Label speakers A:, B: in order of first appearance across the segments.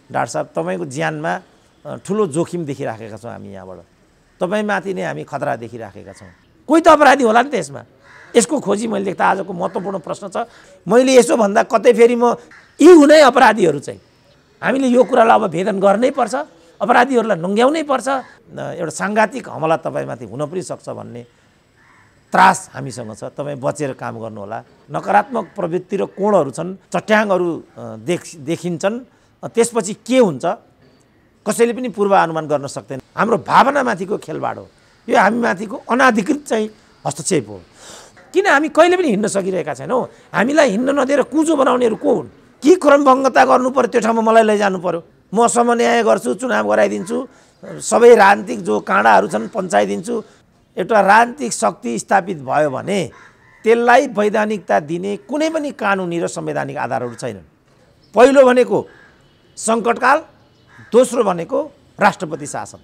A: Doctor साहब तपाईँको ज्यानमा ठुलो जोखिम देखिराखेका छौँ हामी यहाँबाट। तपाईँमाथि नै हामी खतरा देखिराखेका छौँ। कोही त अपराधी होला नि त यसमा। यसको खोजी मैले देख्दा आजको महत्त्वपूर्ण प्रश्न छ। मैले यसो भन्दा कतै फेरि म यी हुनै अपराधीहरू चाहिँ हामीले यो कुरालाई अब भेदन गर्नै पर्छ, अपराधीहरूलाई नङ्ग्याउनै पर्छ। एउटा साङ्घातिक हमला तपाईँमाथि हुन पनि सक्छ भन्ने त्रास हामीसँग छ। तपाईँ बचेर काम गर्नुहोला। नकारात्मक प्रवृत्ति र कोणहरू छन्, चट्याङहरू देखिन्छन्। त्यसपछि के हुन्छ कसैले पनि पूर्वानुमान गर्न सक्दैन। हाम्रो भावनामाथिको खेलबाड हो यो, हामीमाथिको अनाधिकृत चाहिँ हस्तक्षेप हो। किन हामी कहिले पनि हिँड्न सकिरहेका छैनौँ? हामीलाई हिँड्न नदिएर कुजो बनाउनेहरू को हुन्? के क्रमभङ्गता गर्नु पर्यो त्यो ठाउँमा मलाई लैजानु पर्यो? म समन्वय गर्छु, चुनाव गराइदिन्छु, सबै राजनीतिक जो काँडाहरू छन् पञ्चाइदिन्छु। एउटा राजनीतिक शक्ति स्थापित भयो भने त्यसलाई वैधानिकता दिने कुनै पनि कानुनी र संवैधानिक आधारहरू छैनन्। पहिलो भनेको सङ्कटकाल, दोस्रो भनेको राष्ट्रपति शासन।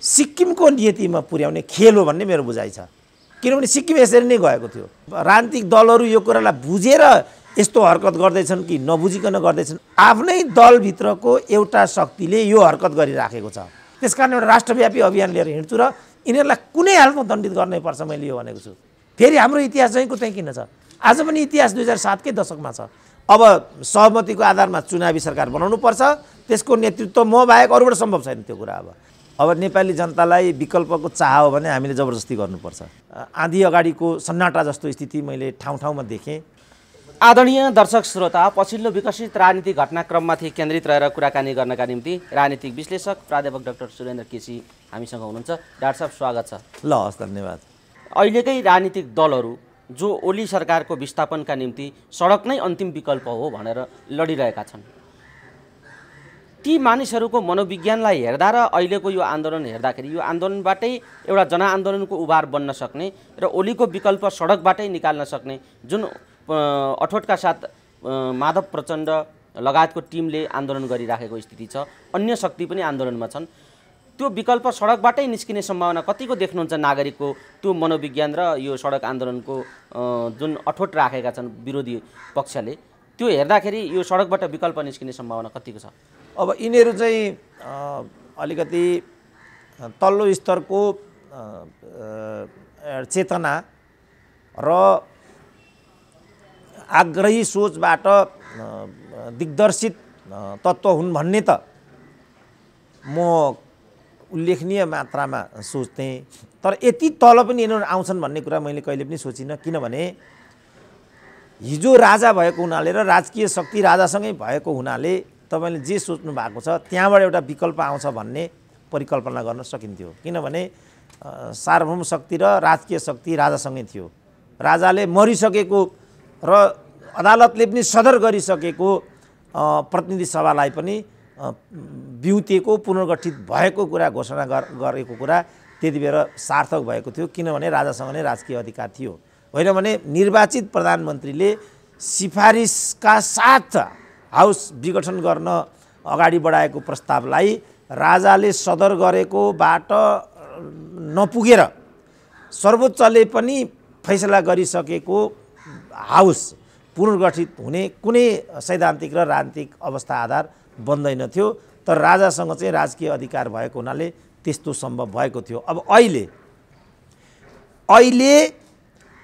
A: सिक्किमको नीतिमा पुर्याउने खेल हो भन्ने मेरो बुझाइ छ। किनभने सिक्किम यसरी नै गएको थियो। राजनीतिक दलहरू यो कुरालाई बुझेर यस्तो हरकत गर्दैछन् कि नबुझिकन गर्दैछन्? आफ्नै दलभित्रको एउटा शक्तिले यो हरकत गरिराखेको छ। त्यसकारण एउटा राष्ट्रव्यापी अभियान लिएर हिँड्छु र यिनीहरूलाई कुनै हालतमा दण्डित गर्नैपर्छ, मैले यो भनेको छु। फेरि हाम्रो इतिहास चाहिँ चाहिँ किन छ? आज पनि इतिहास 2007कै दशकमा छ। अब सहमतिको आधारमा चुनावी सरकार बनाउनु पर्छ, त्यसको नेतृत्व म बाहेक अरूबाट सम्भव छैन त्यो कुरा। अब नेपाली जनतालाई विकल्पको चाह हो भने हामीले जबरजस्ती गर्नुपर्छ। आँधी अगाडिको सन्नाटा जस्तो स्थिति मैले ठाउँ ठाउँमा देखेँ।
B: आदरणीय दर्शक श्रोता, पछिल्लो विकसित राजनीतिक घटनाक्रममाथि केन्द्रित रहेर कुराकानी गर्नका निम्ति राजनीतिक विश्लेषक प्राध्यापक डाक्टर सुरेन्द्र केसी हामीसँग हुनुहुन्छ। डाक्टर साहब स्वागत छ।
A: ल हस्, धन्यवाद।
B: अहिलेकै राजनीतिक दलहरू जो ओली सरकारको विस्थापनका निम्ति सडक नै अन्तिम विकल्प हो भनेर लडिरहेका छन्, ती मानिसहरूको मनोविज्ञानलाई हेर्दा र अहिलेको यो आन्दोलन हेर्दाखेरि यो आन्दोलनबाटै एउटा जनआन्दोलनको उभार बन्न सक्ने र ओलीको विकल्प सडकबाटै निकाल्न सक्ने जुन अठोटका साथ माधव प्रचण्ड लगायतको टिमले आन्दोलन गरिराखेको स्थिति छ, अन्य शक्ति पनि आन्दोलनमा छन्, त्यो विकल्प सडकबाटै निस्किने सम्भावना कतिको देख्नुहुन्छ? नागरिकको त्यो मनोविज्ञान र यो सडक आन्दोलनको जुन अठोट राखेका छन् विरोधी पक्षले, त्यो हेर्दाखेरि यो सडकबाट विकल्प निस्किने सम्भावना कतिको छ?
A: अब यिनीहरू चाहिँ अलिकति तल्लो स्तरको चेतना र आग्रही सोचबाट दिग्दर्शित तत्त्व हुन् भन्ने त म उल्लेखनीय मात्रामा सोच्थेँ। तर यति तल पनि यिनीहरू आउँछन् भन्ने कुरा मैले कहिले पनि सोचिनँ। किनभने हिजो राजा भएको हुनाले र राजकीय शक्ति राजासँगै भएको हुनाले तपाईँले जे सोच्नु भएको छ त्यहाँबाट एउटा विकल्प आउँछ भन्ने परिकल्पना गर्न सकिन्थ्यो। किनभने सार्वभौम शक्ति र राजकीय शक्ति राजासँगै थियो। राजाले मरिसकेको र अदालतले पनि सदर गरिसकेको प्रतिनिधि सभालाई पनि बिउतिएको पुनर्गठित भएको कुरा घोषणा गरेको कुरा त्यति बेला सार्थक भएको थियो। किनभने राजासँग नै राजकीय अधिकार थियो। होइन भने निर्वाचित प्रधानमन्त्रीले सिफारिसका साथ हाउस विघटन गर्न अगाडि बढाएको प्रस्तावलाई राजाले सदर गरेकोबाट नपुगेर सर्वोच्चले पनि फैसला गरिसकेको हाउस पुनर्गठित हुने कुनै सैद्धान्तिक र राजनीतिक अवस्था आधार बन्दैन थियो। तर राजासँग चाहिँ राजकीय अधिकार भएको हुनाले त्यस्तो सम्भव भएको थियो। अब अहिले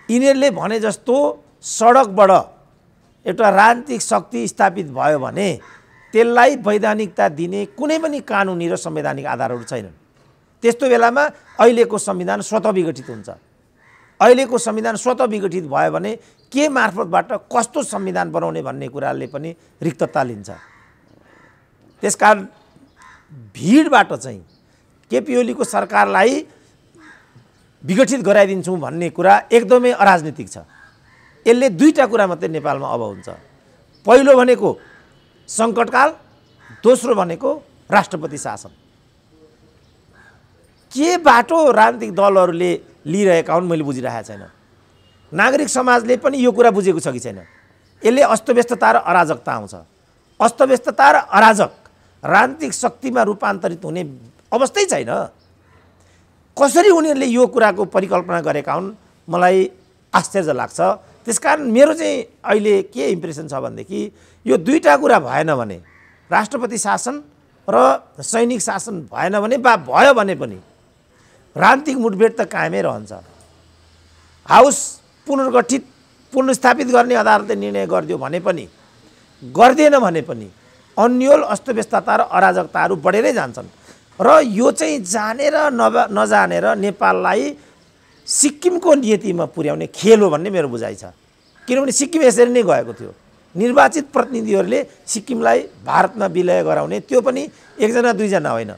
A: यिनीहरूले भने जस्तो सडकबाट एउटा राजनीतिक शक्ति स्थापित भयो भने त्यसलाई वैधानिकता दिने कुनै पनि कानुनी र संवैधानिक आधारहरू छैनन्। त्यस्तो बेलामा अहिलेको संविधान स्वतः विघटित हुन्छ। अहिलेको संविधान स्वतः विघटित भयो भने के मार्फतबाट कस्तो संविधान बनाउने भन्ने कुराले पनि रिक्तता लिन्छ। त्यसकारण भिडबाट चाहिँ केपी ओलीको सरकारलाई विघटित गराइदिन्छौँ भन्ने कुरा एकदमै अराजनीतिक छ। यसले दुईटा कुरा मात्रै नेपालमा अब हुन्छ। पहिलो भनेको सङ्कटकाल, दोस्रो भनेको राष्ट्रपति शासन। के बाटो राजनीतिक दलहरूले लिइरहेका हुन् मैले बुझिरहेको छैन। नागरिक समाजले पनि यो कुरा बुझेको छ कि छैन? यसले अस्तव्यस्तता र अराजकता आउँछ। अस्तव्यस्तता र अराजक राजनीतिक शक्तिमा रूपान्तरित हुने अवस्थै छैन। कसरी उनीहरूले यो कुराको परिकल्पना गरेका हुन् मलाई आश्चर्य लाग्छ। त्यसकारण मेरो चाहिँ अहिले के इम्प्रेसन छ भनेदेखि यो दुईटा कुरा भएन भने राष्ट्रपति शासन र सैनिक शासन भएन भने वा भयो भने पनि राजनीतिक मुठभेड त कायमै रहन्छ। हाउस पुनर्गठित पुनर्स्थापित गर्ने अदालतले निर्णय गरिदियो भने पनि गर्दैन भने पनि अन्यल अस्तव्यस्तता र अराजकताहरू बढेरै जान्छन् र यो चाहिँ जानेर नजानेर नेपाललाई सिक्किमको नियतिमा पुर्याउने खेल हो भन्ने मेरो बुझाइ छ। किनभने सिक्किम यसरी नै गएको थियो, निर्वाचित प्रतिनिधिहरूले सिक्किमलाई भारतमा विलय गराउने, त्यो पनि एकजना दुईजना होइन,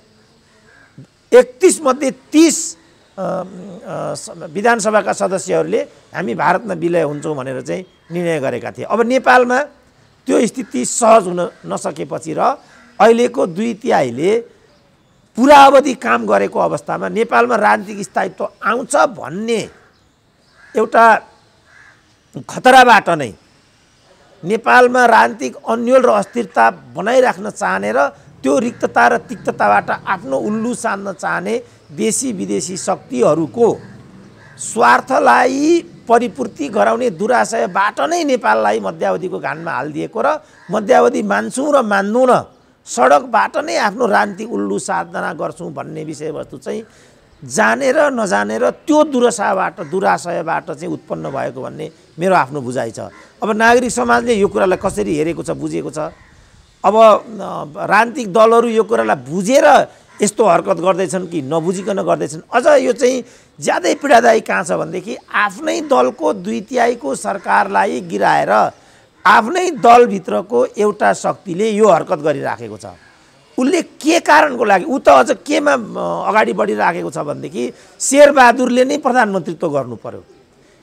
A: 31 मध्ये 30 विधानसभाका सदस्यहरूले हामी भारतमा विलय हुन्छौँ भनेर चाहिँ निर्णय गरेका थिए। अब नेपालमा त्यो स्थिति सहज हुन नसकेपछि र अहिलेको 2/3ले पुरा अवधि काम गरेको अवस्थामा नेपालमा राजनीतिक स्थायित्व आउँछ भन्ने एउटा खतराबाट नै नेपालमा राजनीतिक अन्यल र अस्थिरता बनाइराख्न चाहने र त्यो रिक्तता र तिक्तताबाट आफ्नो उल्लु साध्न चाहने देशी विदेशी शक्तिहरूको स्वार्थलाई परिपूर्ति गराउने दुराशयबाट नै नेपाललाई मध्यावधिको घानमा हालिदिएको र मध्यावधि मान्छौँ र मान्दैनौँ, सडकबाट नै आफ्नो राजनीतिक उल्लु साधना गर्छौँ भन्ने विषयवस्तु चाहिँ जानेर नजानेर त्यो दुराशयबाट चाहिँ उत्पन्न भएको भन्ने मेरो आफ्नो बुझाइ छ। अब नागरिक समाजले यो कुरालाई कसरी हेरेको छ, बुझेको छ। अब राजनीतिक दलहरू यो कुरालाई बुझेर यस्तो हरकत गर्दैछन् कि नबुझिकन गर्दैछन्। अझ यो चाहिँ ज्यादै पीडादायी कहाँ छ भनेदेखि आफ्नै दलको 2/3को सरकारलाई गिराएर आफ्नै दलभित्रको एउटा शक्तिले यो हरकत गरिराखेको छ। उसले के कारणको लागि ऊ त अझ केमा अगाडि बढिराखेको छ भनेदेखि शेरबहादुरले नै प्रधानमन्त्रीत्व गर्नु पर्यो।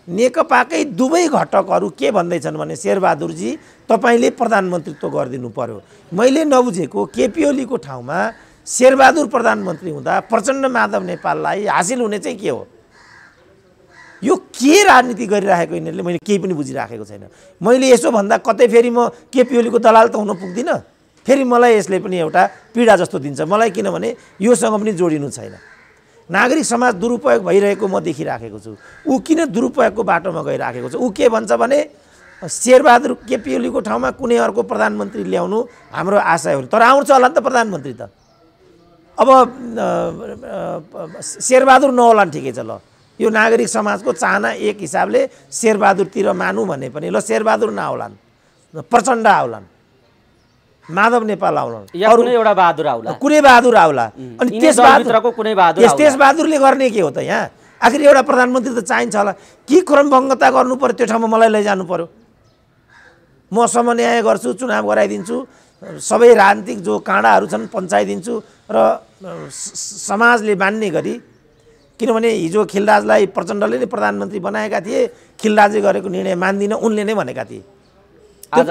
A: नेकपाकै दुवै घटकहरू के भन्दैछन् भने शेरबहादुरजी तपाईँले प्रधानमन्त्रीत्व गरिदिनु पर्यो। मैले नबुझेको केपी ओलीको ठाउँमा शेरबहादुर प्रधानमन्त्री हुँदा प्रचण्ड माधव नेपाललाई हासिल हुने चाहिँ के हो? यो के राजनीति गरिराखेको यिनीहरूले मैले केही पनि बुझिराखेको छैन। मैले यसो भन्दा कतै फेरि म केपी ओलीको दलाल त हुन पुग्दिनँ, फेरि मलाई यसले पनि एउटा पीडा जस्तो दिन्छ मलाई, किनभने योसँग पनि जोडिनु छैन। नागरिक समाज दुरुपयोग भइरहेको म देखिराखेको छु। ऊ किन दुरुपयोगको बाटोमा गइराखेको छ? ऊ के भन्छ भने शेरबहादुर केपी ओलीको ठाउँमा कुनै अर्को प्रधानमन्त्री ल्याउनु हाम्रो आशय हो, तर आउँछ होला नि त प्रधानमन्त्री त। अब शेरबहादुर नहोला ठिकै छ, ल यो नागरिक समाजको चाहना एक हिसाबले शेरबहादुरतिर मानौँ भने पनि ल शेरबहादुर नआउलान्, प्रचण्ड आउलान्, माधव नेपाल आउलान्,
B: अरू एउटा बहादुर आउला,
A: कुनै बहादुर आउला। अनि त्यस बहादुरले गर्ने के हो त? यहाँ आखिर एउटा प्रधानमन्त्री त चाहिन्छ होला कि क्रमभङ्गता गर्नु पर्यो, त्यो ठाउँमा मलाई लैजानु पर्यो। म समन्वय गर्छु, चुनाव गराइदिन्छु, सबै राजनीतिक जो काँडाहरू छन् पञ्चाइदिन्छु र समाजले मान्ने गरी, किनभने हिजो खिलराजलाई प्रचण्डले नै प्रधानमन्त्री बनाएका थिए, खिलराजले गरेको निर्णय मान्दिनँ उनले नै भनेका थिए।
B: आज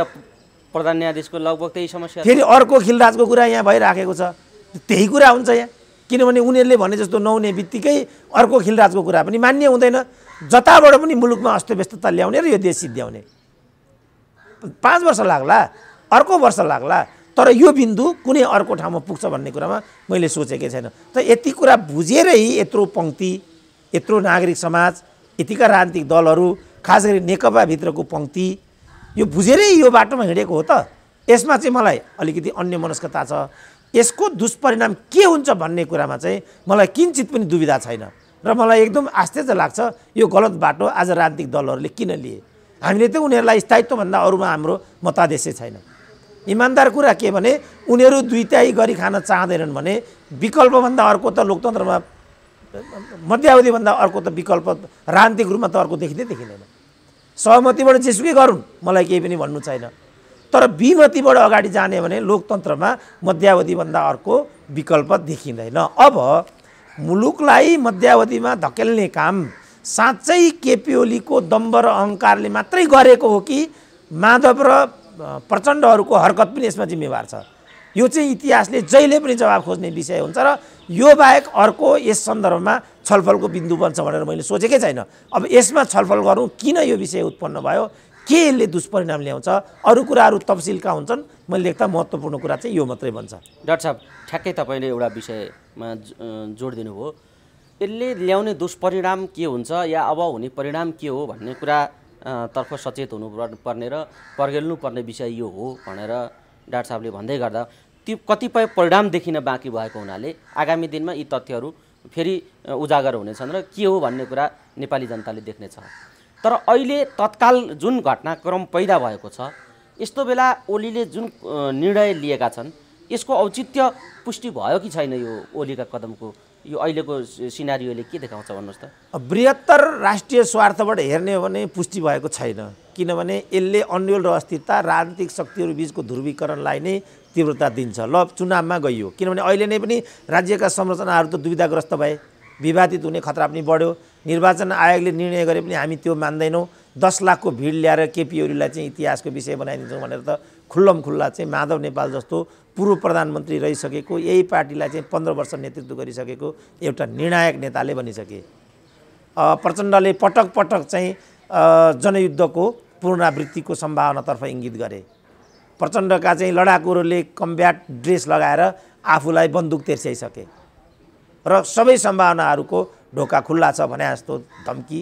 B: प्रधान न्यायाधीशको लगभग त्यही समस्या,
A: फेरि अर्को खिलराजको कुरा यहाँ भइराखेको छ, त्यही कुरा हुन्छ यहाँ। किनभने उनीहरूले भने जस्तो नहुने बित्तिकै अर्को खिलराजको कुरा पनि मान्य हुँदैन। जताबाट पनि मुलुकमा अस्तव्यस्तता ल्याउने र यो देश सिद्ध्याउने 5 वर्ष लाग्ला, अर्को वर्ष लाग्ला, तर यो बिन्दु कुनै अर्को ठाउँमा पुग्छ भन्ने कुरामा मैले सोचेकै छैन। त यति कुरा बुझेरै यत्रो पङ्क्ति, यत्रो नागरिक समाज, यतिका राजनीतिक दलहरू, खास गरी नेकपाभित्रको पङ्क्ति यो बुझेरै यो बाटोमा हिँडेको हो त। यसमा चाहिँ मलाई अलिकति अन्यमनस्कता छ। यसको दुष्परिणाम के हुन्छ भन्ने कुरामा चाहिँ मलाई किञ्चित पनि दुविधा छैन र मलाई एकदम आश्चर्य लाग्छ यो गलत बाटो आज राजनीतिक दलहरूले किन लिए। हामीले त उनीहरूलाई स्थायित्वभन्दा अरूमा हाम्रो मतादेशै छैन। इमान्दार कुरा के भने उनीहरू 2/3 गरी खान चाहँदैनन् भने विकल्पभन्दा अर्को त लोकतन्त्रमा मध्यावधिभन्दा अर्को त विकल्प राजनीतिक रूपमा त अर्को देखिँदैन। सहमतिबाट जेसुकै गरून्, मलाई केही पनि भन्नु छैन, तर विमतिबाट अगाडि जाने भने लोकतन्त्रमा मध्यावधिभन्दा अर्को विकल्प देखिँदैन। अब मुलुकलाई मध्यावधिमा धकेल्ने काम साँच्चै केपी ओलीको दम्ब र अहङ्कारले मात्रै गरेको हो कि माधव र प्रचण्डहरूको हरकत पनि यसमा जिम्मेवार छ? यो चाहिँ इतिहासले जहिले पनि जवाब खोज्ने विषय हुन्छ र यो बाहेक अर्को यस सन्दर्भमा छलफलको बिन्दु बन्छ भनेर मैले सोचेकै छैन। अब यसमा छलफल गरौँ, किन यो विषय उत्पन्न भयो, के यसले दुष्परिणाम ल्याउँछ, अरू कुराहरू तफसिलका हुन्छन्, मैले देख्दा महत्त्वपूर्ण कुरा चाहिँ यो मात्रै भन्छ।
B: डाक्टर साहब, ठ्याक्कै तपाईँले एउटा विषयमा जोड दिनुभयो, यसले ल्याउने दुष्परिणाम के हुन्छ या अब हुने परिणाम के हो भन्ने कुरा तर्फ सचेत हुनुपर्ने र पर्गेल्नुपर्ने विषय यो हो भनेर डाक्टर साहबले भन्दै गर्दा ती कतिपय परिणाम देखिन बाँकी भएको हुनाले आगामी दिनमा यी तथ्यहरू फेरि उजागर हुनेछन् र के हो भन्ने कुरा नेपाली जनताले देख्नेछ। तर अहिले तत्काल जुन घटनाक्रम पैदा भएको छ, यस्तो बेला ओलीले जुन निर्णय लिएका छन् यसको औचित्य पुष्टि भयो कि छैन? यो ओलीका कदमको यो अहिलेको सिनारियोले के देखाउँछ भन्नुहोस् त?
A: बृहत्तर राष्ट्रिय स्वार्थबाट हेर्ने हो भने पुष्टि भएको छैन, किनभने यसले अन्यल र अस्थिरता राजनीतिक शक्तिहरू बीचको ध्रुवीकरणलाई नै तीव्रता दिन्छ। ल चुनावमा गइयो, किनभने अहिले नै पनि राज्यका संरचनाहरू त दुविधाग्रस्त भए, विवादित हुने खतरा पनि बढ्यो। निर्वाचन आयोगले निर्णय गरे पनि हामी त्यो मान्दैनौँ। 10 लाखको भिड ल्याएर केपी ओलीलाई चाहिँ इतिहासको विषय बनाइदिन्छौँ भनेर त खुल्लम खुल्ला चाहिँ माधव नेपाल जस्तो पूर्व प्रधानमन्त्री रहिसकेको, यही पार्टीलाई चाहिँ 15 वर्ष नेतृत्व गरिसकेको एउटा निर्णायक नेताले भनिसके। प्रचण्डले पटक पटक चाहिँ जनयुद्धको पुनरावृत्तिको सम्भावनातर्फ इङ्गित गरे। प्रचण्डका चाहिँ लडाकुहरूले कम्ब्याट ड्रेस लगाएर आफूलाई बन्दुक तेर्स्याइसके र सबै सम्भावनाहरूको ढोका खुल्ला छ भने जस्तो धम्की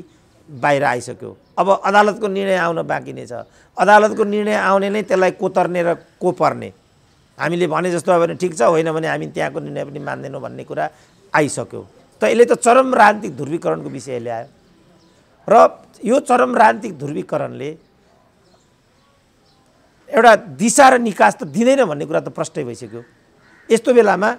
A: बाहिर आइसक्यो। अब अदालतको निर्णय आउन बाँकी नै छ। अदालतको निर्णय आउने नै त्यसलाई कोतर्ने र को पर्ने, हामीले भने जस्तो हो भने ठिक छ, होइन भने हामी त्यहाँको निर्णय पनि मान्दैनौँ भन्ने कुरा आइसक्यो। त यसले त चरम राजनीतिक ध्रुवीकरणको विषय ल्यायो र यो चरम राजनीतिक ध्रुवीकरणले एउटा दिशा र निकास त दिँदैन भन्ने कुरा त प्रष्टै भइसक्यो। यस्तो बेलामा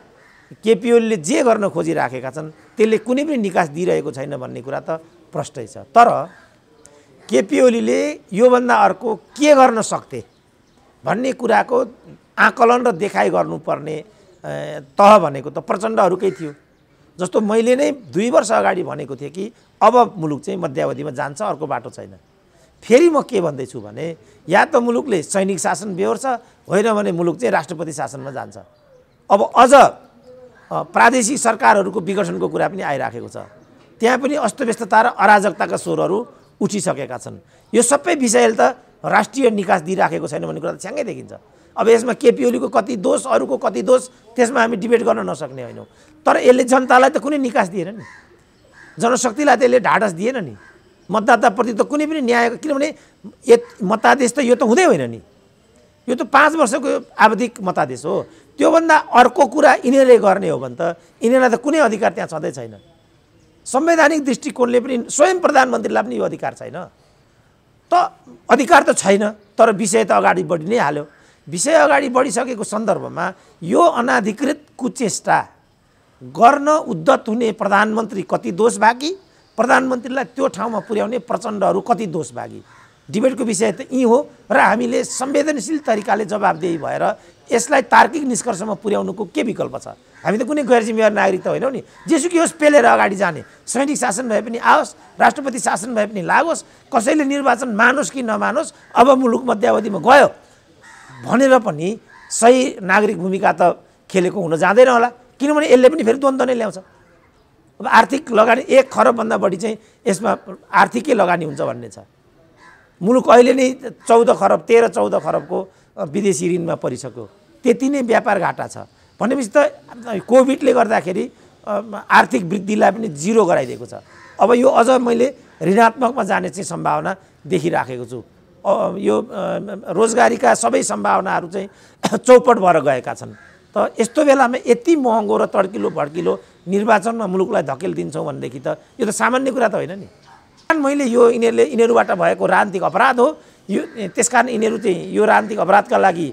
A: केपी ओलीले जे गर्न खोजिराखेका छन् त्यसले कुनै पनि निकास दिइरहेको छैन भन्ने कुरा त प्रष्टै छ। तर केपी ओलीले योभन्दा अर्को के गर्न सक्थे भन्ने कुराको आकलन र देखाइ गर्नुपर्ने तह भनेको त प्रचण्डहरूकै थियो। जस्तो मैले नै 2 वर्ष अगाडि भनेको थिएँ कि अब मुलुक चाहिँ मध्यावधिमा जान्छ, अर्को बाटो छैन। फेरि म के भन्दैछु भने या त मुलुकले सैनिक शासन बेहोर्छ, होइन भने मुलुक चाहिँ राष्ट्रपति शासनमा जान्छ। अब अझ प्रादेशिक सरकारहरूको विघटनको कुरा पनि आइराखेको छ। त्यहाँ पनि अस्तव्यस्तता र अराजकताका स्वरहरू उठिसकेका छन्। यो सबै विषयले त राष्ट्रिय निकास दिइराखेको छैन भन्ने कुरा त छ्याङ्गै देखिन्छ। अब यसमा केपी ओलीको कति दोष, अरूको कति दोष, त्यसमा हामी डिबेट गर्न नसक्ने होइनौँ। तर यसले जनतालाई त कुनै निकास दिएन नि, जनशक्तिलाई त यसले ढाडस दिएन नि, मतदाताप्रति त कुनै पनि न्याय, किनभने मतादेश त यो त हुँदै होइन नि, यो त 5 वर्षको आवधिक मतादेश हो। त्योभन्दा अर्को कुरा यिनीहरूले गर्ने हो भने त यिनीहरूलाई त कुनै अधिकार त्यहाँ छँदै छैन। संवैधानिक दृष्टिकोणले पनि स्वयं प्रधानमन्त्रीलाई पनि यो अधिकार छैन। त अधिकार त छैन, तर विषय त अगाडि बढी नै हाल्यो। विषय अगाडि बढिसकेको सन्दर्भमा यो अनाधिकृत कुचेष्टा गर्न उद्यत हुने प्रधानमन्त्री कति दोष भागी, प्रधानमन्त्रीलाई त्यो ठाउँमा पुर्याउने प्रचण्डहरू कति दोष भागी, डिबेटको विषय त यी हो। र हामीले संवेदनशील तरिकाले जवाबदेही भएर यसलाई तार्किक निष्कर्षमा पुर्याउनुको के विकल्प छ? हामी त कुनै गैर जिम्मेवार नागरिक त होइनौँ नि। जेसुकै होस् पेलेर अगाडि जाने, सैनिक शासन भए पनि आओस्, राष्ट्रपति शासन भए पनि लागोस्, कसैले निर्वाचन मानोस् कि नमानोस्, अब मुलुक मध्यावधिमा गयो भनेर पनि सही नागरिक भूमिका त खेलेको हुन जाँदैन होला, किनभने यसले पनि फेरि द्वन्द्व नै ल्याउँछ। अब आर्थिक लगानी 1 खरबभन्दा बढी चाहिँ यसमा आर्थिकै लगानी हुन्छ भन्ने छ। मुलुक अहिले नै 14 खरब 13-14 खरबको विदेशी ऋणमा परिसक्यो, त्यति नै व्यापार घाटा छ भनेपछि त कोभिडले गर्दाखेरि आर्थिक वृद्धिलाई पनि 0 गराइदिएको छ। अब यो अझ मैले ऋणात्मकमा जाने चाहिँ सम्भावना देखिराखेको छु। यो रोजगारीका सबै सम्भावनाहरू चाहिँ चौपट भएर गएका छन्। त यस्तो बेलामा यति महँगो र तड्किलो भड्किलो निर्वाचनमा मुलुकलाई धकेल दिन्छौँ भनेदेखि त यो त सामान्य कुरा त होइन नि। मैले यो यिनीहरूबाट भएको राजनीतिक अपराध हो, यो त्यसकारण यिनीहरू चाहिँ यो राजनीतिक अपराधका लागि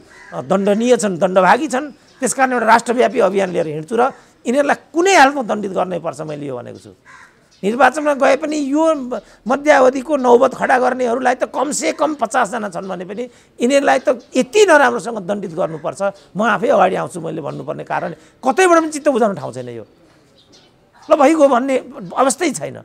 A: दण्डनीय छन्, दण्डभागी छन्। त्यसकारण एउटा राष्ट्रव्यापी अभियान लिएर हिँड्छु र यिनीहरूलाई कुनै हालतमा दण्डित गर्नै पर्छ मैले यो भनेको छु। निर्वाचनमा गए पनि यो मध्यावधिको नौबत खडा गर्नेहरूलाई त कमसेकम 50 जना छन् भने पनि यिनीहरूलाई त यति नराम्रोसँग दण्डित गर्नुपर्छ। म आफै अगाडि आउँछु मैले भन्नुपर्ने कारण कतैबाट पनि चित्त बुझाउन ठाउँ छैन। यो ल भइगयो भन्ने अवस्थै छैन।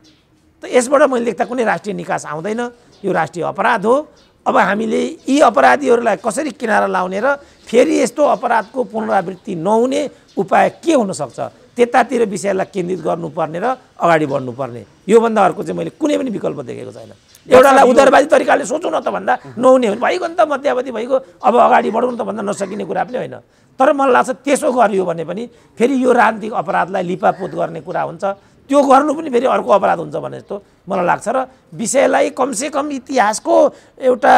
A: त यसबाट मैले देख्दा कुनै राष्ट्रिय निकास आउँदैन, यो राष्ट्रिय अपराध हो। अब हामीले यी अपराधीहरूलाई कसरी किनारा लाउने र फेरि यस्तो अपराधको पुनरावृत्ति नहुने उपाय के हुनसक्छ, त्यतातिर विषयलाई केन्द्रित गर्नुपर्ने र अगाडि बढ्नुपर्ने। योभन्दा अर्को चाहिँ मैले कुनै पनि विकल्प देखेको छैन। एउटालाई उदारवादी तरिकाले सोचौँ न त भन्दा नहुने हो, भइगयो नि त मध्यावधि भइगयो, अब अगाडि बढौँ त भन्दा नसकिने कुरा पनि होइन। तर मलाई लाग्छ त्यसो गरियो भने पनि फेरि यो राजनीतिक अपराधलाई लिपापोत गर्ने कुरा हुन्छ, त्यो गर्नु पनि फेरि अर्को अपराध हुन्छ भने जस्तो मलाई लाग्छ। र विषयलाई कमसेकम इतिहासको एउटा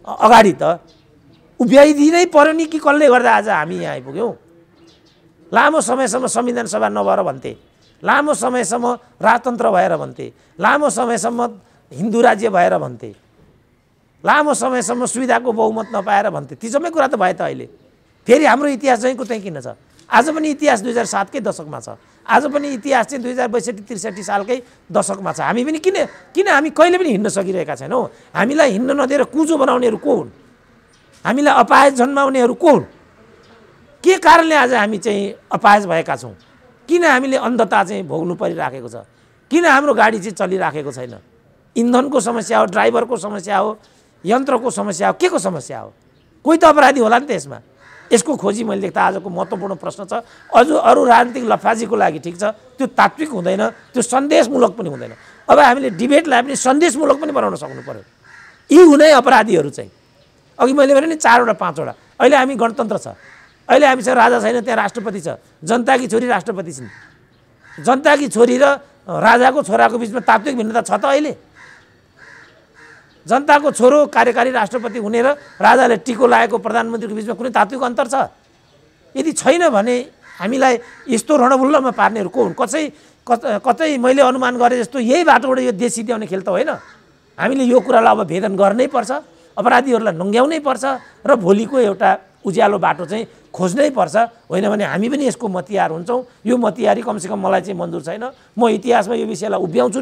A: अगाडि त उभ्याइदिनै पर्यो नि कि कसले गर्दा आज हामी यहाँ आइपुग्यौँ। लामो समयसम्म संविधान सभा नभएर भन्थे, लामो समयसम्म राजतन्त्र भएर भन्थे, लामो समयसम्म हिन्दू राज्य भएर भन्थे, लामो समयसम्म सुविधाको बहुमत नपाएर भन्थे। ती सबै कुरा त भए त अहिले फेरि हाम्रो इतिहास जहीँको त्यहीँ किन छ? आज पनि इतिहास 2007 कै दशकमा छ। आज पनि इतिहास चाहिँ 2062-63 सालकै दशकमा छ। हामी पनि किन हामी कहिले पनि हिँड्न सकिरहेका छैनौँ? हामीलाई हिँड्न नदिएर कुँजो बनाउनेहरू को हुन्? हामीलाई अपायज जन्माउनेहरू को हुन्? के कारणले आज हामी चाहिँ अपायज भएका छौँ? किन हामीले अन्धता चाहिँ भोग्नु परिराखेको छ? किन हाम्रो गाडी चाहिँ चलिराखेको छैन? इन्धनको समस्या हो, ड्राइभरको समस्या हो, यन्त्रको समस्या हो, के को समस्या हो? कोही त अपराधी होला नि त यसमा। यसको खोजी मैले देख्दा आजको महत्त्वपूर्ण प्रश्न छ। अरू राजनीतिक लफाजीको लागि ठिक छ, त्यो तात्विक हुँदैन, त्यो सन्देशमूलक पनि हुँदैन। अब हामीले डिबेटलाई पनि सन्देशमूलक पनि बनाउन सक्नु पर्यो। यी हुने अपराधीहरू चाहिँ अघि मैले भने नि 4वटा 5वटा। अहिले हामी गणतन्त्र छ, अहिले हामीसँग राजा छैन, त्यहाँ राष्ट्रपति छ, जनताकी छोरी राष्ट्रपति छिन्। जनताकी छोरी र राजाको छोराको बिचमा तात्विक भिन्नता छ त? अहिले जनताको छोरो कार्यकारी राष्ट्रपति हुने र राजाले टिको लागेको प्रधानमन्त्रीको बिचमा कुनै तात्विक अन्तर छ? यदि छैन भने हामीलाई यस्तो रणभुल्लमा पार्नेहरू को हुन्? कतै मैले अनुमान गरे जस्तो यही बाटोबाट यो देश सिद्ध्याउने खेल त होइन। हामीले यो कुरालाई अब भेदन गर्नै पर्छ, अपराधीहरूलाई नङ्ग्याउनै पर्छ र भोलिको एउटा उज्यालो बाटो चाहिँ खोज्नै पर्छ। होइन भने हामी पनि यसको मतियार हुन्छौँ। यो मतियारी कमसेकम मलाई चाहिँ मन्जुर छैन। म इतिहासमा यो विषयलाई उभ्याउँछु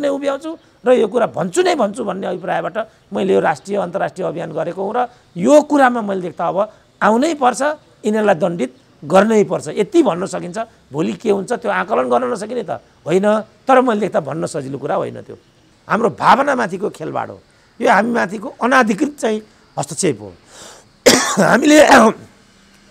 A: र यो कुरा भन्छु भन्ने अभिप्रायबाट मैले यो राष्ट्रिय अन्तर्राष्ट्रिय अभियान गरेको हुँ र यो कुरामा मैले देख्दा अब आउनै पर्छ, यिनीहरूलाई दण्डित गर्नै पर्छ। यति भन्न सकिन्छ। भोलि के हुन्छ त्यो आकलन गर्न नसकिने त होइन, तर मैले देख्दा भन्न सजिलो कुरा होइन। त्यो हाम्रो भावनामाथिको खेलबाड हो। यो हामीमाथिको अनाधिकृत चाहिँ हस्तक्षेप हो। हामीले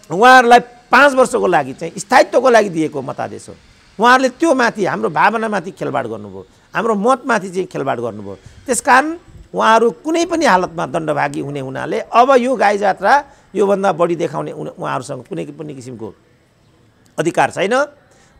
A: उहाँहरूलाई 5 वर्षको लागि चाहिँ स्थायित्वको लागि दिएको मतादेश हो। उहाँहरूले त्यो माथि हाम्रो भावनामाथि खेलबाड गर्नुभयो, हाम्रो मतमाथि चाहिँ खेलबाड गर्नुभयो। त्यसकारण उहाँहरू कुनै पनि हालतमा दण्डभागी हुने हुनाले अब यो गाई जात्रा योभन्दा बढी देखाउने उहाँहरूसँग कुनै पनि किसिमको अधिकार छैन।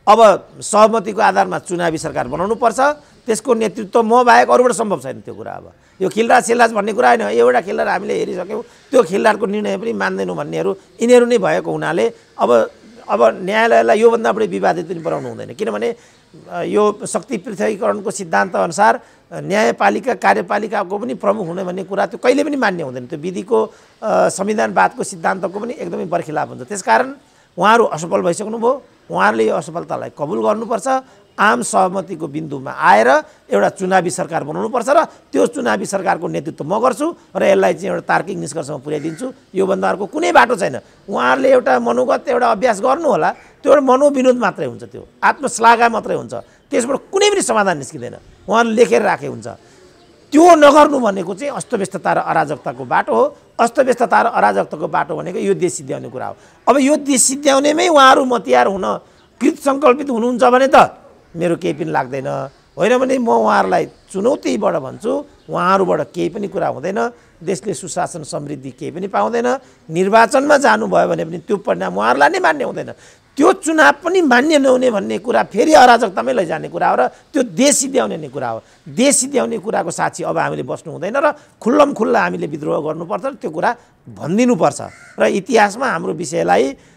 A: अब सहमतिको आधारमा चुनावी सरकार बनाउनु पर्छ। त्यसको नेतृत्व म बाहेक अरूबाट सम्भव छैन। त्यो कुरा अब यो खिलराज सिलराज भन्ने कुरा होइन। एउटा खिलराज हामीले हेरिसक्यौँ, त्यो खिलराजको निर्णय पनि मान्दैनौँ भन्नेहरू यिनीहरू नै भएको हुनाले अब न्यायालयलाई योभन्दा बढी विवादित पनि बनाउनु हुँदैन। किनभने यो शक्ति पृथकीकरणको सिद्धान्त अनुसार न्यायपालिका कार्यपालिकाको पनि प्रमुख हुने भन्ने कुरा त्यो कहिले पनि मान्य हुँदैन। त्यो विधिको संविधानवादको सिद्धान्तको पनि एकदमै बर्खिलाप हुन्छ। त्यसकारण उहाँहरू असफल भइसक्नुभयो। उहाँहरूले यो असफलतालाई कबुल गर्नुपर्छ। आम सहमतिको बिन्दुमा आएर एउटा चुनावी सरकार बनाउनुपर्छ र त्यो चुनावी सरकारको नेतृत्व म गर्छु र यसलाई चाहिँ एउटा तार्किक निष्कर्षमा पुर्याइदिन्छु। योभन्दा अर्को कुनै बाटो छैन। उहाँहरूले एउटा मनोगत एउटा अभ्यास गर्नु होला, त्यो एउटा मनोविनोद मात्रै हुन्छ, त्यो आत्मश्लाघा मात्रै हुन्छ। त्यसबाट कुनै पनि समाधान निस्किँदैन। उहाँहरूले लेखेर राखे हुन्छ। त्यो नगर्नु भनेको चाहिँ अस्तव्यस्तता र अराजकताको बाटो हो। अस्तव्यस्तता र अराजकताको बाटो भनेको यो देश सिद्ध्याउने कुरा हो। अब यो देश सिद्ध्याउनेमै उहाँहरू मतियार हुन कृत सङ्कल्पित हुनुहुन्छ भने त मेरो केही पनि लाग्दैन। होइन भने म उहाँहरूलाई चुनौतीबाट भन्छु, उहाँहरूबाट केही पनि कुरा हुँदैन। देशले सुशासन समृद्धि केही पनि पाउँदैन। निर्वाचनमा जानुभयो भने पनि त्यो परिणाम उहाँहरूलाई नै मान्य हुँदैन। त्यो चुनाव पनि मान्य नहुने भन्ने कुरा फेरि अराजकतामै लैजाने कुरा हो र त्यो देश सिद्ध्याउने नै कुरा हो। देश सिद्ध्याउने कुराको साक्षी अब हामीले बस्नु हुँदैन र खुल्लम खुल्ला हामीले विद्रोह गर्नुपर्छ। त्यो कुरा भनिदिनुपर्छ र इतिहासमा हाम्रो विषयलाई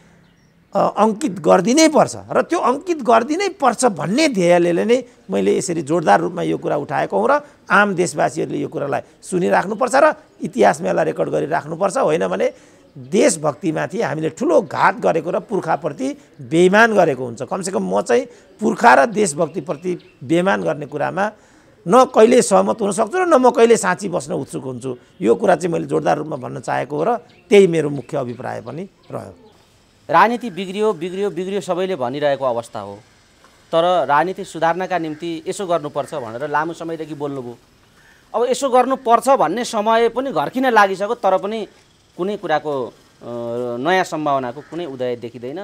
A: अङ्कित गरिदिनै पर्छ र त्यो अङ्कित गरिदिनै पर्छ भन्ने ध्येयले नै मैले यसरी जोरदार रूपमा यो कुरा उठाएको हुँ र आम देशवासीहरूले यो कुरालाई सुनिराख्नुपर्छ र इतिहासमा यसलाई रेकर्ड गरिराख्नुपर्छ। होइन भने देशभक्तिमाथि हामीले ठुलो घात गरेको र पुर्खाप्रति बेइमान गरेको हुन्छ। कमसेकम म चाहिँ पुर्खा र देशभक्तिप्रति बेइमान गर्ने कुरामा न कहिले सहमत हुन सक्छु र न म कहिले साँची बस्न उत्सुक हुन्छु। यो कुरा चाहिँ मैले जोरदार रूपमा भन्न चाहेको हो र त्यही मेरो मुख्य अभिप्राय पनि रह्यो।
B: राजनीति बिग्रियो सबैले भनिरहेको अवस्था हो। तर राजनीति सुधार्नका निम्ति यसो गर्नुपर्छ भनेर लामो समयदेखि बोल्नुभयो। अब यसो गर्नुपर्छ भन्ने समय पनि घर्किन लागिसक्यो, तर पनि कुनै कुराको नयाँ सम्भावनाको कुनै उदय देखिँदैन।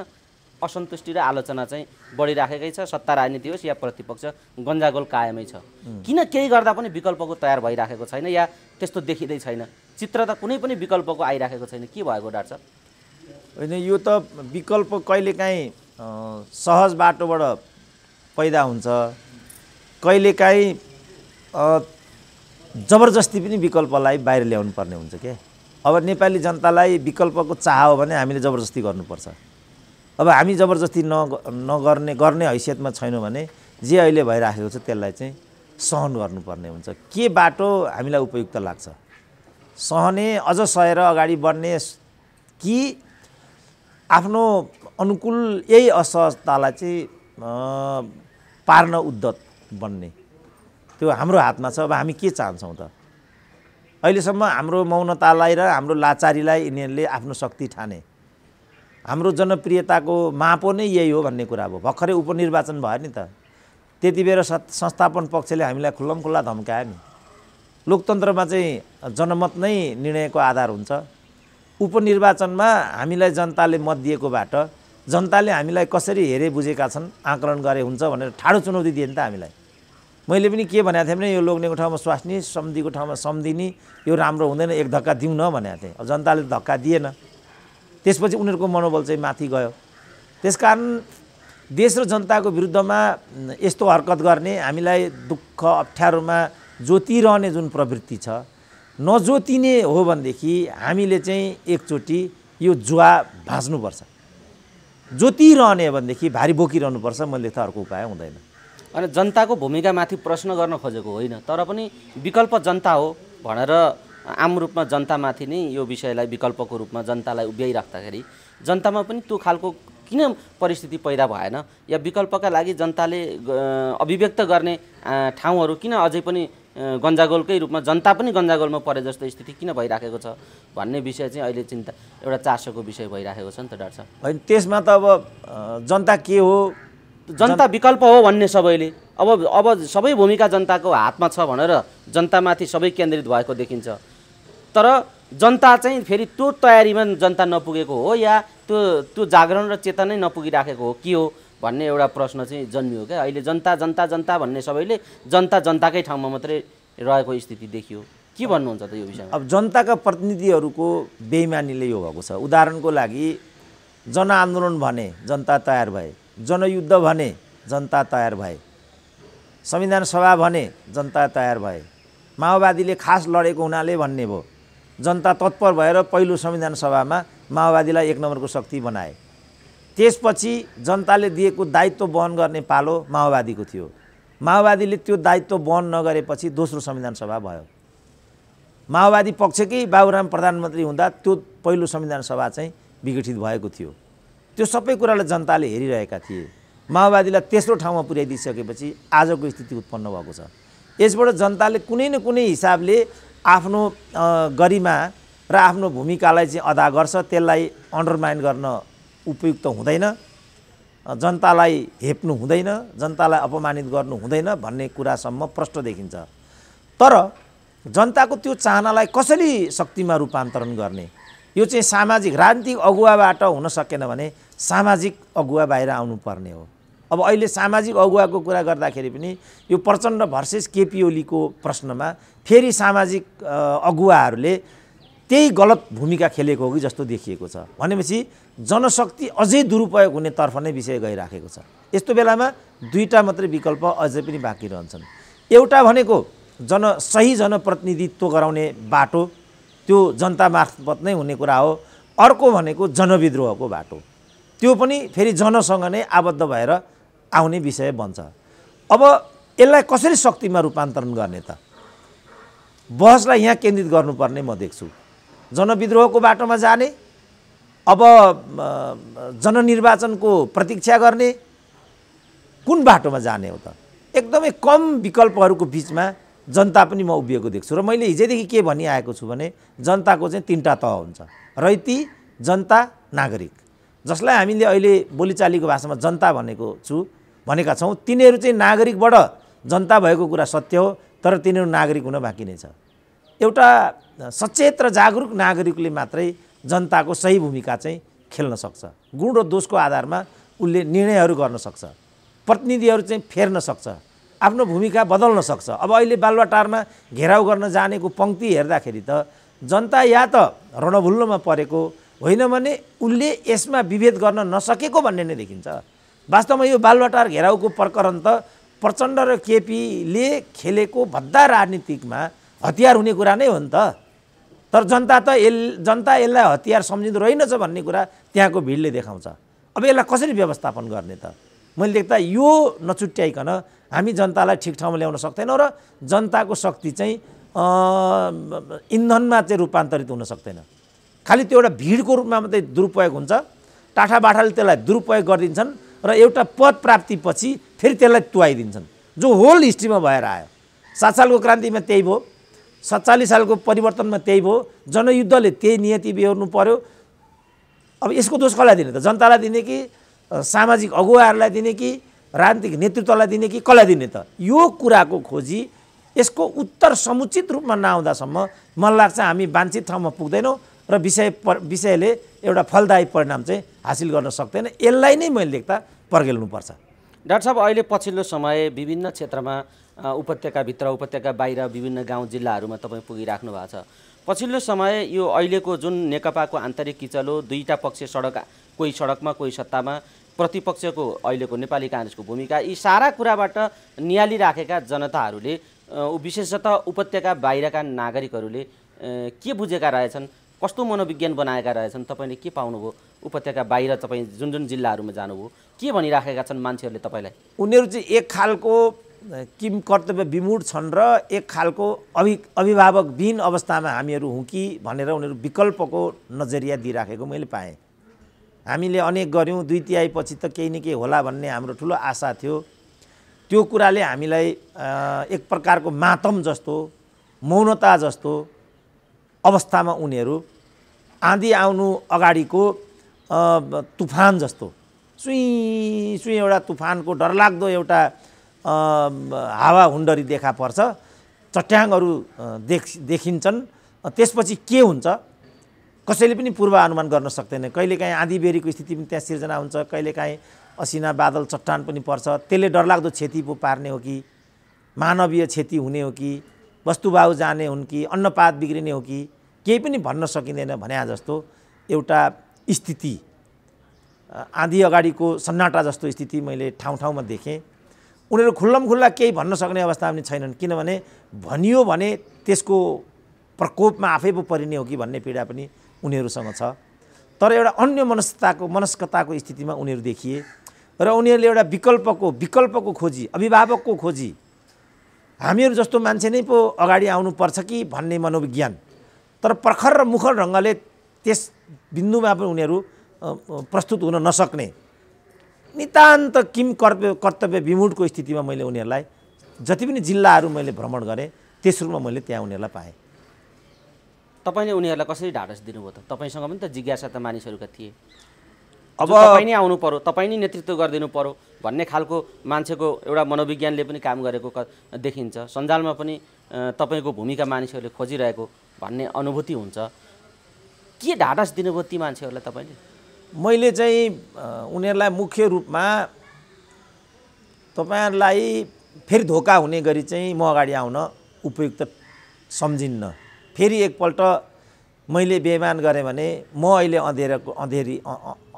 B: असन्तुष्टि र आलोचना चाहिँ बढिराखेकै छ। सत्ता राजनीति होस् या प्रतिपक्ष गन्जागोल कायमै छ। किन केही गर्दा पनि विकल्पको तयार भइराखेको छैन या त्यस्तो देखिँदै छैन? चित्र त कुनै पनि विकल्पको आइराखेको छैन। के भएको डाक्टर साहब?
C: होइन, यो त विकल्प कहिलेकाहीँ सहज बाटोबाट पैदा हुन्छ, कहिलेकाहीँ जबरजस्ती पनि विकल्पलाई बाहिर ल्याउनु पर्ने हुन्छ। के
A: अब नेपाली जनतालाई विकल्पको चाह हो भने हामीले जबरजस्ती गर्नुपर्छ। अब हामी जबरजस्ती गर्ने हैसियतमा छैनौँ भने जे अहिले भइराखेको छ त्यसलाई चाहिँ सहन गर्नुपर्ने हुन्छ। के बाटो हामीलाई उपयुक्त लाग्छ, सहने, अझ सहेर अगाडि बढ्ने कि आफ्नो अनुकूल यही असहजतालाई चाहिँ पार्न उद्यत बन्ने, त्यो हाम्रो हातमा छ। अब हामी के चाहन्छौँ त? अहिलेसम्म हाम्रो मौनतालाई र हाम्रो लाचारीलाई यिनीहरूले आफ्नो शक्ति ठाने। हाम्रो जनप्रियताको मापो नै यही हो भन्ने कुरा भयो। भर्खरै उपनिर्वाचन भयो नि त, त्यति बेर संस्थापन पक्षले हामीलाई खुल्लमखुल्ला धम्कायो नि। लोकतन्त्रमा चाहिँ जनमत नै निर्णयको आधार हुन्छ। उपनिर्वाचनमा हामीलाई जनताले मत दिएकोबाट जनताले हामीलाई कसरी हेरे बुझेका छन्, आकलन गरे हुन्छ भनेर ठाडो चुनौती दिए नि त हामीलाई। मैले पनि के भनेको थिएँ भने यो लोग्नेको ठाउँमा स्वास्नी, सम्धिको ठाउँमा सम्धिनी, यो राम्रो हुँदैन, एक धक्का दिउँ न भनेको थिएँ। अब जनताले धक्का दिएन, त्यसपछि उनीहरूको मनोबल चाहिँ माथि गयो। त्यसकारण देश र जनताको विरुद्धमा यस्तो हरकत गर्ने, हामीलाई दुःख अप्ठ्यारोमा जोतिरहने जुन प्रवृत्ति छ, नजोतिने हो भनेदेखि हामीले चाहिँ एकचोटि यो जुवा भाँच्नुपर्छ। जोतिरहने हो भनेदेखि भारी बोकिरहनुपर्छ। मैले त अर्को उपाय हुँदैन।
B: अनि जनताको भूमिकामाथि प्रश्न गर्न खोजेको होइन, तर पनि विकल्प जनता हो भनेर आम रूपमा जनतामाथि नै यो विषयलाई विकल्पको रूपमा जनतालाई उभ्याइराख्दाखेरि जनतामा पनि त्यो खालको किन परिस्थिति पैदा भएन, या विकल्पका लागि जनताले अभिव्यक्त गर्ने ठाउँहरू किन अझै पनि गन्जागोलकै रूपमा, जनता पनि गन्जागोलमा परे जस्तो स्थिति किन भइराखेको छ भन्ने विषय चाहिँ अहिले चिन्ता, एउटा चासोको विषय भइराखेको छ नि त डाक्टर साहब।
A: होइन, त्यसमा त अब जनता के हो,
B: जनता विकल्प हो भन्ने सबैले, अब सबै भूमिका जनताको हातमा छ भनेर जनतामाथि सबै केन्द्रित भएको देखिन्छ। तर जनता चाहिँ फेरि त्यो तयारीमा जनता नपुगेको हो, या त्यो जागरण र चेतना नै नपुगिराखेको हो के हो भन्ने एउटा प्रश्न चाहिँ जन्मियो क्या। अहिले जनता जनता जनता भन्ने सबैले जनता जनताकै ठाउँमा मात्रै रहेको स्थिति देखियो। के भन्नुहुन्छ त यो विषयमा?
A: अब जनताका प्रतिनिधिहरूको बेइमानीले यो भएको छ। उदाहरणको लागि जनआन्दोलन भने जनता तयार भए, जनयुद्ध भने जनता तयार भए, संविधान सभा भने जनता तयार भए, माओवादीले खास लडेको हुनाले भन्ने भयो, जनता तत्पर भएर पहिलो संविधान सभामा माओवादीलाई एक नम्बरको शक्ति बनाए। त्यसपछि जनताले दिएको दायित्व वहन गर्ने पालो माओवादीको थियो। माओवादीले त्यो दायित्व वहन नगरेपछि दोस्रो संविधान सभा भयो। माओवादी पक्षकै बाबुराम प्रधानमन्त्री हुँदा त्यो पहिलो संविधान सभा चाहिँ विघटित भएको थियो। त्यो सबै कुरालाई जनताले हेरिरहेका थिए। माओवादीलाई तेस्रो ठाउँमा पुर्याइदिइसकेपछि आजको स्थिति उत्पन्न भएको छ। यसबाट जनताले कुनै न कुनै हिसाबले आफ्नो गरिमा र आफ्नो भूमिकालाई चाहिँ अदा गर्छ। त्यसलाई अन्डरमाइन गर्न उपयुक्त हुँदैन, जनतालाई हेप्नु हुँदैन, जनतालाई अपमानित गर्नु हुँदैन भन्ने कुरासम्म प्रष्ट देखिन्छ। तर जनताको त्यो चाहनालाई कसरी शक्तिमा रूपान्तरण गर्ने, यो चाहिँ सामाजिक राजनीतिक अगुवाबाट हुन सकेन भने सामाजिक अगुवा बाहिर आउनुपर्ने हो। अब अहिले सामाजिक अगुवाको कुरा गर्दाखेरि पनि यो प्रचण्ड भर्सेस केपी ओलीको प्रश्नमा फेरि सामाजिक अगुवाहरूले त्यही गलत भूमिका खेलेको हो कि जस्तो देखिएको छ। भनेपछि जनशक्ति अझै दुरुपयोग हुने तर्फ नै विषय गइराखेको छ। यस्तो बेलामा दुईटा मात्रै विकल्प अझै पनि बाँकी रहन्छन्। एउटा भनेको सही जनप्रतिनिधित्व गराउने बाटो, त्यो जनता मार्फत नै हुने कुरा हो। अर्को भनेको जनविद्रोहको बाटो, त्यो पनि फेरि जनसँग नै आबद्ध भएर आउने विषय बन्छ। अब यसलाई कसरी शक्तिमा रूपान्तरण गर्ने त? बहसलाई यहाँ केन्द्रित गर्नुपर्ने म देख्छु। जनविद्रोहको बाटोमा जाने, अब जननिर्वाचनको प्रतीक्षा गर्ने, कुन बाटोमा जाने हो त? एकदमै कम विकल्पहरूको बिचमा जनता पनि म उभिएको देख्छु। र मैले हिजोदेखि के भनिआएको छु भने जनताको चाहिँ तीनटा तह हुन्छ, रैती, जनता, नागरिक। जसलाई हामीले अहिले बोलीचालीको भाषामा जनता भनेका छौँ, तिनीहरू चाहिँ नागरिकबाट जनता भएको कुरा सत्य हो, तर तिनीहरू नागरिक हुन बाँकी नै छ। एउटा सचेत र जागरुक नागरिकले मात्रै जनताको सही भूमिका चाहिँ खेल्न सक्छ। गुण र दोषको आधारमा उसले निर्णयहरू गर्न सक्छ, प्रतिनिधिहरू चाहिँ फेर्न सक्छ, आफ्नो भूमिका बदल्न सक्छ। अब अहिले बालुवाटारमा घेराउ गर्न जानेको पङ्क्ति हेर्दाखेरि त जनता या त रणभुल्लोमा परेको होइन भने उसले यसमा विभेद गर्न नसकेको भन्ने नै देखिन्छ। वास्तवमा यो बालुवाटार घेराउको प्रकरण त प्रचण्ड र केपीले खेलेको भद्दा राजनीतिकमा हतियार हुने कुरा नै हो नि त। तर जनता यसलाई हतियार सम्झिँदो रहेनछ भन्ने कुरा त्यहाँको भिडले देखाउँछ। अब यसलाई कसरी व्यवस्थापन गर्ने त? मैले देख्दा यो नछुट्याइकन हामी जनतालाई ठिक ठाउँमा ल्याउन सक्दैनौँ र जनताको शक्ति चाहिँ इन्धनमा चाहिँ रूपान्तरित हुन सक्दैन। खालि त्यो एउटा भिडको रूपमा मात्रै दुरुपयोग हुन्छ। टाठाबाठाले त्यसलाई दुरुपयोग गरिदिन्छन् र एउटा पद प्राप्तिपछि फेरि त्यसलाई तुहाइदिन्छन्, जो होल हिस्ट्रीमा भएर आयो। 7 सालको क्रान्तिमा त्यही भयो, 47 सालको परिवर्तनमा त्यही भयो, जनयुद्धले त्यही नियति बेहोर्नु पर्यो। अब यसको दोष कसलाई दिने त? जनतालाई दिने कि सामाजिक अगुवाहरूलाई दिने कि राजनीतिक नेतृत्वलाई दिने कि कसलाई दिने त? यो कुराको खोजी, यसको उत्तर समुचित रूपमा नआउँदासम्म मलाई लाग्छ हामी वाञ्छित ठाउँमा पुग्दैनौँ र विषयले एउटा फलदायी परिणाम चाहिँ हासिल गर्न सक्दैन। यसलाई नै मैले देख्दा पर्गेल्नुपर्छ।
B: डाक्टर साहब, अहिले पछिल्लो समय विभिन्न क्षेत्रमा उपत्यकाभित्र उपत्यका बाहिर विभिन्न गाउँ जिल्लाहरूमा तपाईँ पुगिराख्नु भएको छ। पछिल्लो समय यो अहिलेको जुन नेकपाको आन्तरिक किचलो, दुईटा पक्ष सडक, कोही सडकमा कोही सत्तामा, प्रतिपक्षको अहिलेको नेपाली काङ्ग्रेसको भूमिका, यी सारा कुराबाट नियालिराखेका जनताहरूले, विशेषतः उपत्यका बाहिरका नागरिकहरूले के बुझेका रहेछन्, कस्तो मनोविज्ञान बनाएका रहेछन्? तपाईँले के पाउनुभयो? उपत्यका बाहिर तपाईँ जुन जुन जिल्लाहरूमा जानुभयो, के भनिराखेका छन् मान्छेहरूले तपाईँलाई?
A: उनीहरू चाहिँ एक खालको किम कर्तव्य विमूढ छन् र एक खालको अभिभावकविहीन अवस्थामा हामीहरू हौँ कि भनेर उनीहरू विकल्पको नजरिया दिइराखेको मैले पाएँ। हामीले अनेक गऱ्यौँ, 2/3 पछि त केही न केही होला भन्ने हाम्रो ठुलो आशा थियो। त्यो कुराले हामीलाई एक प्रकारको मातम जस्तो, मौनता जस्तो अवस्थामा उनीहरू आँधी आउनु अगाडिको तुफान जस्तो सुई सुई एउटा तुफानको डरलाग्दो एउटा हावा हुन्डरी देखा पर्छ, चट्याङहरू देखिन्छन्। त्यसपछि के हुन्छ कसैले पनि पूर्वानुमान गर्न सक्दैन। कहिलेकाहीँ आँधीबेहरीको स्थिति पनि त्यहाँ सिर्जना हुन्छ, कहिलेकाहीँ असिना बादल चट्टान पनि पर्छ। त्यसले डरलाग्दो क्षति पो पार्ने हो कि, मानवीय क्षति हुने हो कि, वस्तुभाउ जाने हुन् कि, अन्नपात बिग्रिने हो कि, केही पनि भन्न सकिँदैन भने जस्तो एउटा स्थिति, आँधी अगाडिको सन्नाटा जस्तो स्थिति मैले ठाउँ ठाउँमा देखेँ। उनीहरू खुल्लमखुल्ला केही भन्न सक्ने अवस्था पनि छैनन्, किनभने भनियो भने त्यसको प्रकोपमा आफै पो परिने हो कि भन्ने पीडा पनि उनीहरूसँग छ। तर एउटा अन्य मनस्कताको स्थितिमा उनीहरू देखिए र उनीहरूले एउटा विकल्पको खोजी, अभिभावकको खोजी, हामीहरू जस्तो मान्छे नै पो अगाडि आउनुपर्छ कि भन्ने मनोविज्ञान, तर प्रखर र मुखर ढङ्गले त्यस बिन्दुमा पनि उनीहरू प्रस्तुत हुन नसक्ने नितान्त किम कर्तव्य विमूढको स्थितिमा मैले उनीहरूलाई जति पनि जिल्लाहरू मैले भ्रमण गरेँ तेस्रोमा मैले त्यहाँ उनीहरूलाई पाएँ।
B: तपाईँले उनीहरूलाई कसरी ढाडस दिनुभयो त? तपाईँसँग पनि त जिज्ञासा त मानिसहरूका थिए। अब तपाईँ नै आउनु पर्यो, तपाईँ नै नेतृत्व गरिदिनु पर्यो भन्ने खालको मान्छेको एउटा मनोविज्ञानले पनि काम गरेको देखिन्छ। सञ्जालमा पनि तपाईँको भूमिका मानिसहरूले खोजिरहेको भन्ने अनुभूति हुन्छ। के ढाडस दिनुभयो ती मान्छेहरूलाई तपाईँले?
A: मैले चाहिँ उनीहरूलाई मुख्य रूपमा तपाईँहरूलाई फेरि धोका हुने गरी चाहिँ म अगाडि आउन उपयुक्त सम्झिन्न। फेरि एकपल्ट मैले बेइमान गरेँ भने म अहिले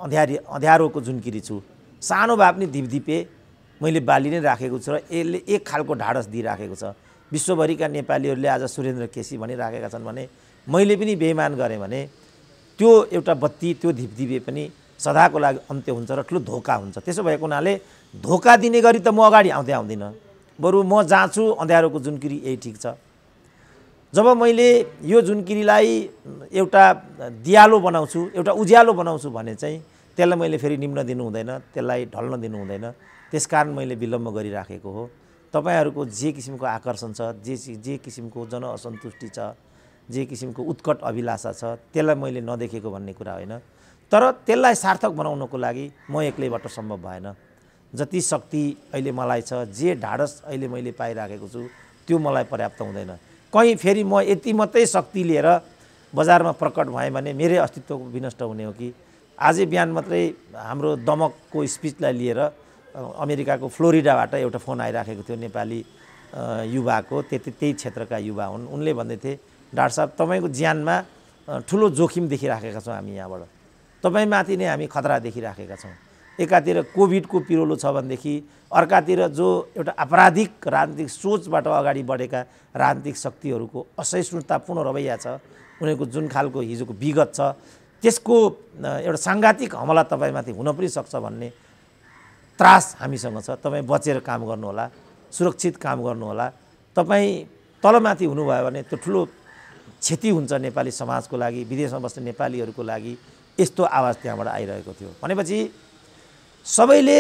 A: अँध्यारोको झुन्किरी छु। सानो भए पनि धिपधिपे मैले बाली नै राखेको छु र यसले एक खालको ढाडस दिइराखेको छ। विश्वभरिका नेपालीहरूले आज सुरेन्द्र केसी भनिराखेका छन् भने मैले पनि बेइमान गरेँ भने त्यो एउटा बत्ती, त्यो धिपधिपे पनि सदाको लागि अन्त्य हुन्छ र ठुलो धोका हुन्छ। त्यसो भएको हुनाले धोका दिने गरी त म अगाडि आउँदिनँ, बरु म जहाँ छु अँध्यारोको झुन्किरी यही ठिक छ। जब मैले यो झुन्किरीलाई एउटा दियालो बनाउँछु, एउटा उज्यालो बनाउँछु भने चाहिँ त्यसलाई मैले फेरि निम्न दिनु हुँदैन, त्यसलाई ढल्न दिनु हुँदैन। त्यसकारण मैले विलम्ब गरिराखेको हो। तपाईँहरूको जे किसिमको आकर्षण छ, जे किसिमको जनअसन्तुष्टि छ, जे किसिमको उत्कट अभिलाषा छ, त्यसलाई मैले नदेखेको भन्ने कुरा होइन। तर त्यसलाई सार्थक बनाउनको लागि म एक्लैबाट सम्भव भएन। जति शक्ति अहिले मलाई छ, जे ढाडस अहिले मैले पाइराखेको छु, त्यो मलाई पर्याप्त हुँदैन। कहीँ फेरि म यति मात्रै शक्ति लिएर बजारमा प्रकट भएँ भने मेरै अस्तित्व विनष्ट हुने हो कि। आजै बिहान मात्रै हाम्रो दमकको स्पिचलाई लिएर अमेरिकाको फ्लोरिडाबाट एउटा फोन आइराखेको थियो, नेपाली युवाको, त्यही क्षेत्रका युवा हुन्। उनले भन्दै थिए, डाक्टर साहब तपाईँको ज्यानमा ठुलो जोखिम देखिराखेका छौँ हामी, यहाँबाट तपाईँमाथि नै हामी खतरा देखिराखेका छौँ। एकातिर कोभिडको पिरोलो छ भनेदेखि अर्कातिर जो एउटा आपराधिक राजनीतिक सोचबाट अगाडि बढेका राजनीतिक शक्तिहरूको असहिष्णुतापूर्ण रवैया छ, उनीहरूको जुन खालको हिजोको विगत छ त्यसको एउटा साङ्घातिक हमला तपाईँमाथि हुन पनि सक्छ भन्ने त्रास हामीसँग छ। तपाईँ बचेर काम गर्नुहोला, सुरक्षित काम गर्नुहोला। तपाईँ तलमाथि हुनुभयो भने त्यो ठुलो क्षति हुन्छ नेपाली समाजको लागि, विदेशमा बस्ने नेपालीहरूको लागि। यस्तो आवाज त्यहाँबाट आइरहेको थियो भनेपछि सबैले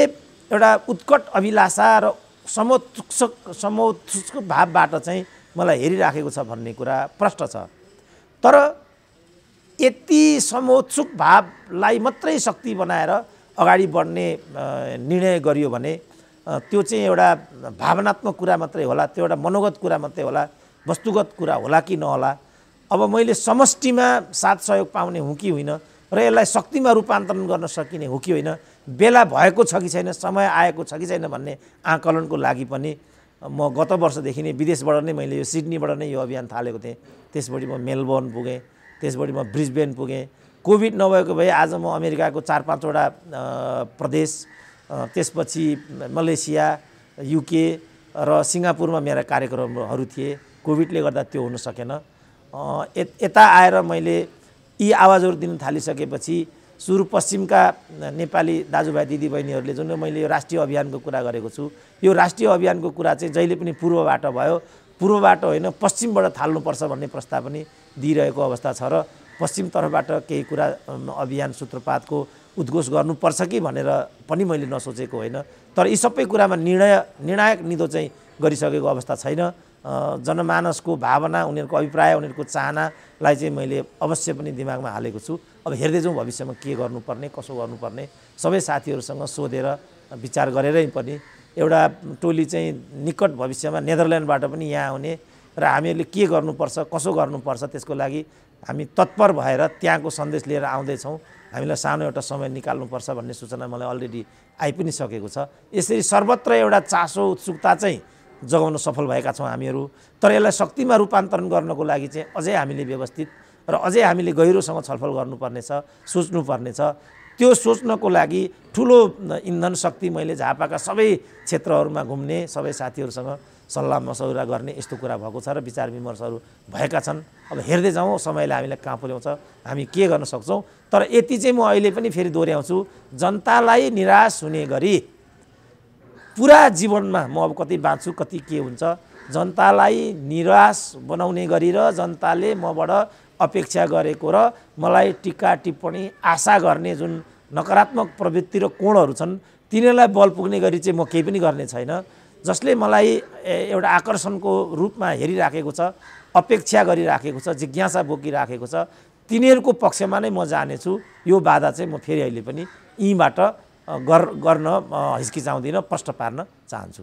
A: एउटा उत्कट अभिलाषा र समोत्सुक भावबाट चाहिँ मलाई हेरिराखेको छ भन्ने कुरा प्रष्ट छ। तर यति समोत्सुक भावलाई मात्रै शक्ति बनाएर अगाडि बढ्ने निर्णय गरियो भने त्यो चाहिँ एउटा भावनात्मक कुरा मात्रै होला, त्यो एउटा मनोगत कुरा मात्रै होला, वस्तुगत कुरा होला कि नहोला। अब मैले समष्टिमा साथ सहयोग पाउने हुँ कि होइन र यसलाई शक्तिमा रूपान्तरण गर्न सकिने हो कि होइन, बेला भएको छ कि छैन, समय आएको छ कि छैन भन्ने आकलनको लागि पनि म गत वर्षदेखि नै विदेशबाट नै मैले यो सिडनीबाट नै यो अभियान थालेको थिएँ। त्यसपछि म मेलबोर्न पुगेँ, त्यसपछि म ब्रिस्बेन पुगेँ। कोभिड नभएको भए आज म अमेरिकाको 4-5वटा प्रदेश, त्यसपछि मलेसिया, युके र सिङ्गापुरमा मेरा कार्यक्रमहरू थिए। कोभिडले गर्दा त्यो हुन सकेन। यता आएर मैले यी आवाजहरू दिन थालिसकेपछि सुदूरपश्चिमका नेपाली दाजुभाइ दिदीबहिनीहरूले जुन मैले यो राष्ट्रिय अभियानको कुरा गरेको छु, यो राष्ट्रिय अभियानको कुरा चाहिँ जहिले पनि पूर्वबाट भयो, पूर्वबाट होइन पश्चिमबाट थाल्नुपर्छ भन्ने प्रस्ताव पनि दिइरहेको अवस्था छ र पश्चिम तर्फबाट केही कुरा अभियान सूत्रपातको उद्घोष गर्नुपर्छ कि भनेर पनि मैले नसोचेको होइन। तर यी सबै कुरामा निर्णायक निधो चाहिँ गरिसकेको अवस्था छैन। जनमानसको भावना, उनीहरूको अभिप्राय, उनीहरूको चाहनालाई चाहिँ मैले अवश्य पनि दिमागमा हालेको छु। अब हेर्दै जाउँ भविष्यमा के गर्नुपर्ने, कसो गर्नुपर्ने, सबै साथीहरूसँग सोधेर विचार गरेरै पनि एउटा टोली चाहिँ निकट भविष्यमा नेदरल्यान्डबाट पनि यहाँ आउने र हामीहरूले के गर्नुपर्छ, कसो गर्नुपर्छ त्यसको लागि हामी तत्पर भएर त्यहाँको सन्देश लिएर आउँदैछौँ। हामीलाई सानो एउटा समय निकाल्नुपर्छ भन्ने सूचना मलाई अलरेडी आइ पनि सकेको छ। यसरी सर्वत्र एउटा चासो, उत्सुकता चाहिँ जगाउन सफल भएका छौँ हामीहरू। तर यसलाई शक्तिमा रूपान्तरण गर्नको लागि चाहिँ अझै हामीले व्यवस्थित र अझै हामीले गहिरोसँग छलफल गर्नुपर्नेछ, सोच्नुपर्नेछ। त्यो सोच्नको लागि ठुलो इन्धन शक्ति मैले झापाका सबै क्षेत्रहरूमा घुम्ने, सबै साथीहरूसँग सल्लाह मसौरा गर्ने यस्तो कुरा भएको छ र विचार विमर्शहरू भएका छन्। अब हेर्दै जाउँ समयले हामीलाई कहाँ पुर्याउँछ, हामी के गर्न सक्छौँ। तर यति चाहिँ म अहिले पनि फेरि दोहोऱ्याउँछु, जनतालाई निराश हुने गरी पुरा जीवनमा म अब कति बाँच्छु, कति के हुन्छ, जनतालाई निराश बनाउने गरी र जनताले मबाट अपेक्षा गरेको र मलाई टिका टिप्पणी आशा गर्ने जुन नकारात्मक प्रवृत्ति र कोणहरू छन् तिनीहरूलाई बल पुग्ने गरी चाहिँ म केही पनि गर्ने छैन। जसले मलाई एउटा आकर्षणको रूपमा हेरिराखेको छ, अपेक्षा गरिराखेको छ, जिज्ञासा बोकिराखेको छ, तिनीहरूको पक्षमा नै म जानेछु। यो बाधा चाहिँ म फेरि अहिले पनि यहीँबाट गर्न हिचकिचाउँदिनँ, प्रश्न पार्न चाहन्छु।